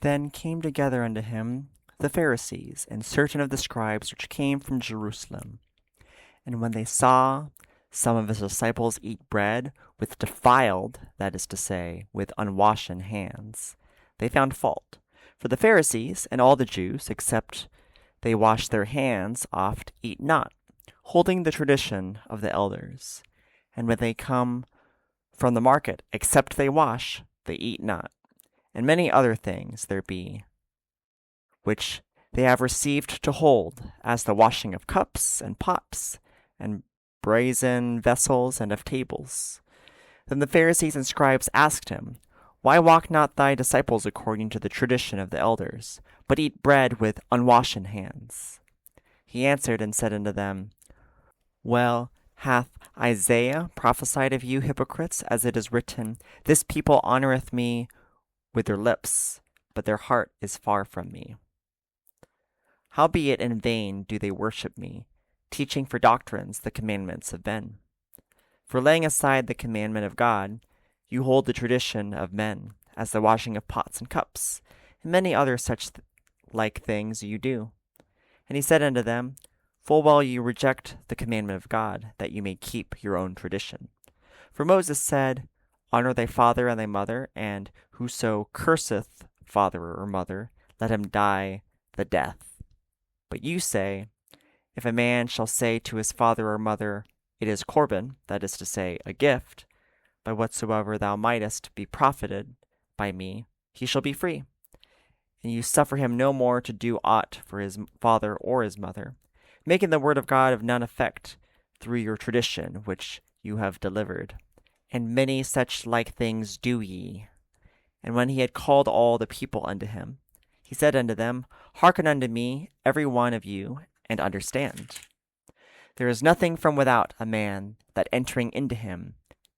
Then came together unto him the Pharisees, and certain of the scribes which came from Jerusalem. And when they saw some of his disciples eat bread with defiled, that is to say, with unwashed hands, they found fault. For the Pharisees and all the Jews, except they wash their hands oft, eat not, holding the tradition of the elders. And when they come from the market, except they wash, they eat not. And many other things there be, which they have received to hold, as the washing of cups and pots, and brazen vessels, and of tables. Then the Pharisees and scribes asked him, Why walk not thy disciples according to the tradition of the elders, but eat bread with unwashed hands? He answered and said unto them, Well, hath Isaiah prophesied of you hypocrites, as it is written, This people honoureth me with their lips, but their heart is far from me. Howbeit in vain do they worship me, teaching for doctrines the commandments of men. For laying aside the commandment of God, you hold the tradition of men, as the washing of pots and cups, and many other such like things you do. And he said unto them, Full well you reject the commandment of God, that you may keep your own tradition. For Moses said, Honor thy father and thy mother, and whoso curseth father or mother, let him die the death. But you say, If a man shall say to his father or mother, It is Corban, that is to say, a gift, by whatsoever thou mightest be profited by me, he shall be free. And you suffer him no more to do aught for his father or his mother, making the word of God of none effect through your tradition which you have delivered. And many such like things do ye. And when he had called all the people unto him, he said unto them, Hearken unto me, every one of you, and understand. There is nothing from without a man that entering into him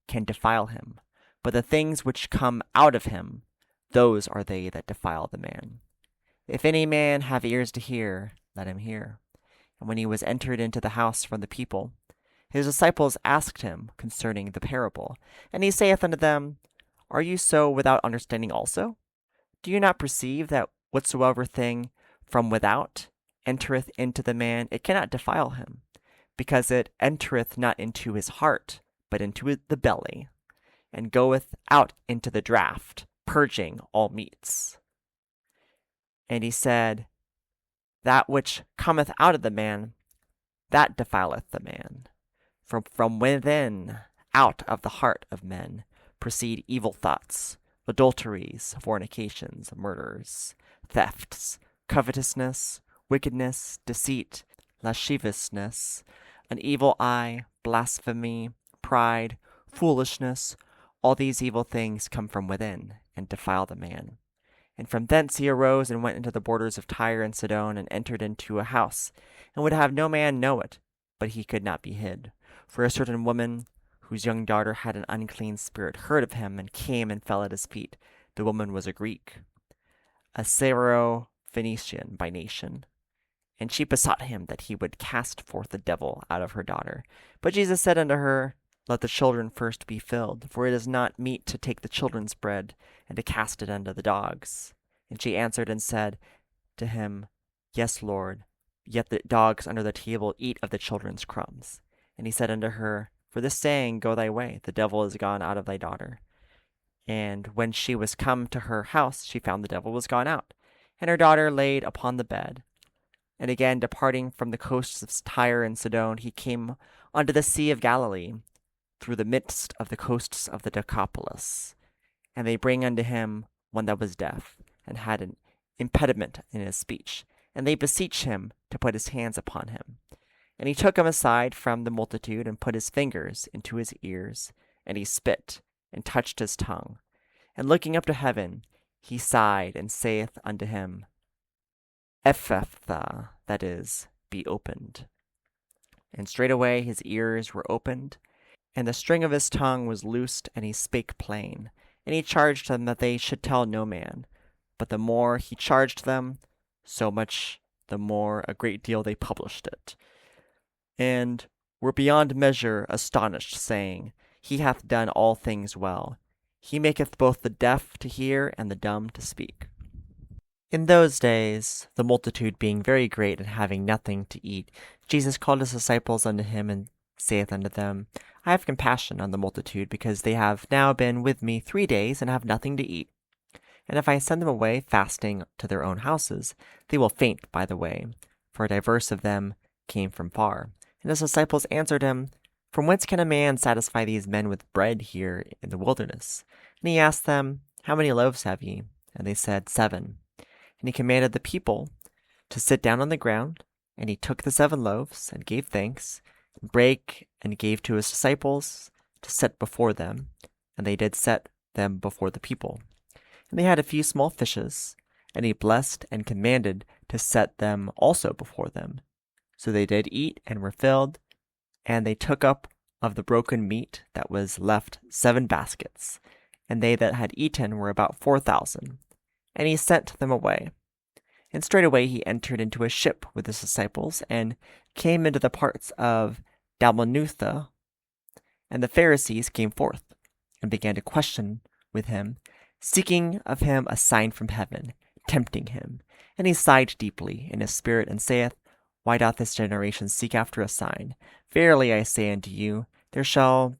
can defile him, but the things which come out of him, those are they that defile the man. If any man have ears to hear, let him hear. And when he was entered into the house from the people, his disciples asked him concerning the parable. And he saith unto them, Are you so without understanding also? Do you not perceive that whatsoever thing from without entereth into the man, it cannot defile him, because it entereth not into his heart, but into the belly, and goeth out into the draught, purging all meats? And he said, That which cometh out of the man, that defileth the man. From within, out of the heart of men, proceed evil thoughts, adulteries, fornications, murders, thefts, covetousness, wickedness, deceit, lasciviousness, an evil eye, blasphemy, pride, foolishness. All these evil things come from within, and defile the man. And from thence he arose and went into the borders of Tyre and Sidon, and entered into a house, and would have no man know it, but he could not be hid. For a certain woman, whose young daughter had an unclean spirit, heard of him, and came and fell at his feet. The woman was a Greek, a Syro-Phoenician by nation. And she besought him that he would cast forth the devil out of her daughter. But Jesus said unto her, Let the children first be filled, for it is not meet to take the children's bread, and to cast it unto the dogs. And she answered and said to him, Yes, Lord, yet the dogs under the table eat of the children's crumbs. And he said unto her, For this saying, go thy way, the devil is gone out of thy daughter. And when she was come to her house, she found the devil was gone out, and her daughter laid upon the bed. And again, departing from the coasts of Tyre and Sidon, he came unto the sea of Galilee, through the midst of the coasts of the Decapolis. And they bring unto him one that was deaf, and had an impediment in his speech. And they beseech him to put his hands upon him. And he took him aside from the multitude, and put his fingers into his ears, and he spit, and touched his tongue. And looking up to heaven, he sighed, and saith unto him, Ephphatha, that is, be opened. And straightway his ears were opened, and the string of his tongue was loosed, and he spake plain. And he charged them that they should tell no man. But the more he charged them, so much the more a great deal they published it, and were beyond measure astonished, saying, He hath done all things well. He maketh both the deaf to hear and the dumb to speak. In those days, the multitude being very great and having nothing to eat, Jesus called his disciples unto him, and saith unto them, I have compassion on the multitude, because they have now been with me 3 days, and have nothing to eat. And if I send them away fasting to their own houses, they will faint by the way, for divers of them came from far. And his disciples answered him, From whence can a man satisfy these men with bread here in the wilderness? And he asked them, How many loaves have ye? And they said, 7. And he commanded the people to sit down on the ground. And he took the 7 loaves, and gave thanks, and brake, and gave to his disciples to set before them. And they did set them before the people. And they had a few small fishes, and he blessed and commanded to set them also before them. So they did eat, and were filled. And they took up of the broken meat that was left 7 baskets. And they that had eaten were about 4,000. And he sent them away. And straightway he entered into a ship with his disciples, and came into the parts of Dalmanutha. And the Pharisees came forth, and began to question with him, seeking of him a sign from heaven, tempting him. And he sighed deeply in his spirit, and saith, Why doth this generation seek after a sign? Verily I say unto you, there shall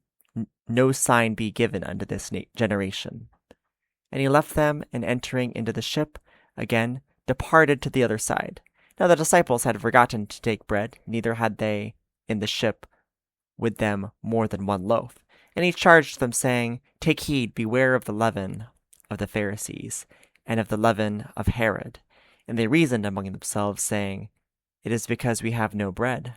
no sign be given unto this generation. And he left them, and entering into the ship again, departed to the other side. Now the disciples had forgotten to take bread, neither had they in the ship with them more than 1 loaf. And he charged them, saying, Take heed, beware of the leaven of the Pharisees, and of the leaven of Herod. And they reasoned among themselves, saying, It is because we have no bread.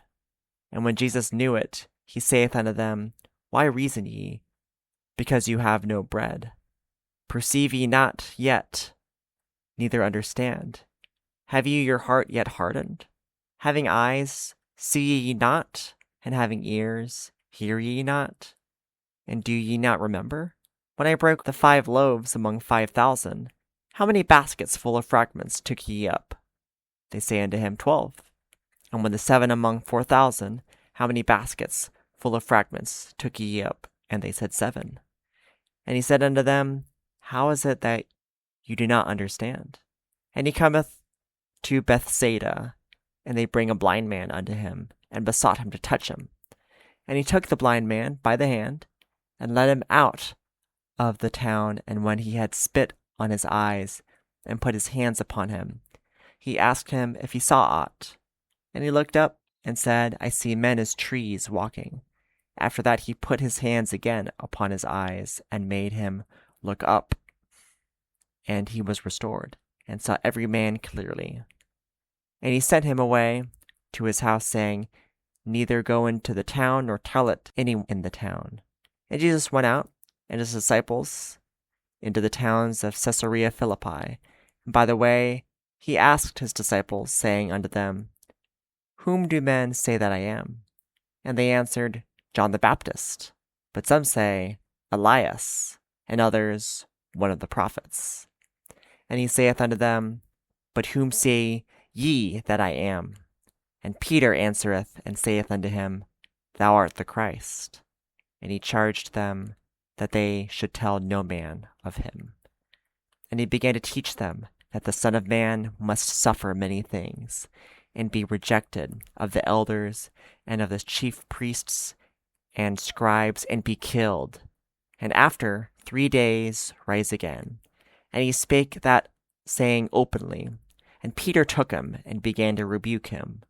And when Jesus knew it, he saith unto them, Why reason ye, because you have no bread? Perceive ye not yet, neither understand? Have ye your heart yet hardened? Having eyes, see ye not? And having ears, hear ye not? And do ye not remember? When I broke the 5 loaves among 5,000, how many baskets full of fragments took ye up? They say unto him, 12. And when the 7 among 4,000, how many baskets full of fragments took ye up? And they said, 7. And he said unto them, How is it that you do not understand? And he cometh to Bethsaida, and they bring a blind man unto him, and besought him to touch him. And he took the blind man by the hand, and led him out of the town. And when he had spit on his eyes, and put his hands upon him, he asked him if he saw aught. And he looked up, and said, I see men as trees walking. After that he put his hands again upon his eyes, and made him look up. And he was restored, and saw every man clearly. And he sent him away to his house, saying, Neither go into the town, nor tell it any in the town. And Jesus went out, and his disciples, into the towns of Caesarea Philippi. And by the way he asked his disciples, saying unto them, Whom do men say that I am? And they answered, John the Baptist. But some say, Elias, and others, one of the prophets. And he saith unto them, But whom say ye that I am? And Peter answereth, and saith unto him, Thou art the Christ. And he charged them that they should tell no man of him. And he began to teach them that the Son of Man must suffer many things, and be rejected of the elders and of the chief priests and scribes, and be killed, and after 3 days rise again. And he spake that saying openly. And Peter took him, and began to rebuke him.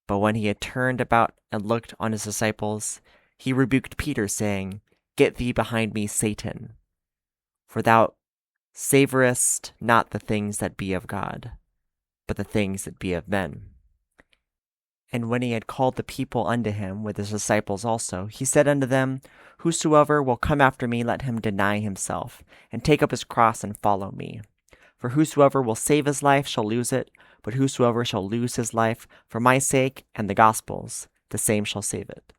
But when he had turned about and looked on his disciples, he rebuked Peter, saying, Get thee behind me, Satan, for thou savorest not the things that be of God, but the things that be of men. And when he had called the people unto him, with his disciples also, he said unto them, Whosoever will come after me, let him deny himself, and take up his cross, and follow me. For whosoever will save his life shall lose it, but whosoever shall lose his life for my sake and the gospel's, the same shall save it.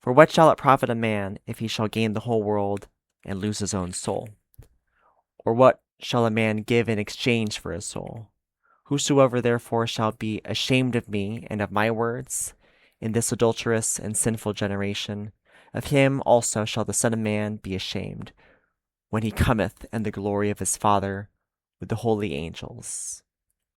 For what shall it profit a man if he shall gain the whole world and lose his own soul? Or what shall a man give in exchange for his soul? Whosoever therefore shall be ashamed of me and of my words in this adulterous and sinful generation, of him also shall the Son of Man be ashamed, when he cometh in the glory of his Father with the holy angels.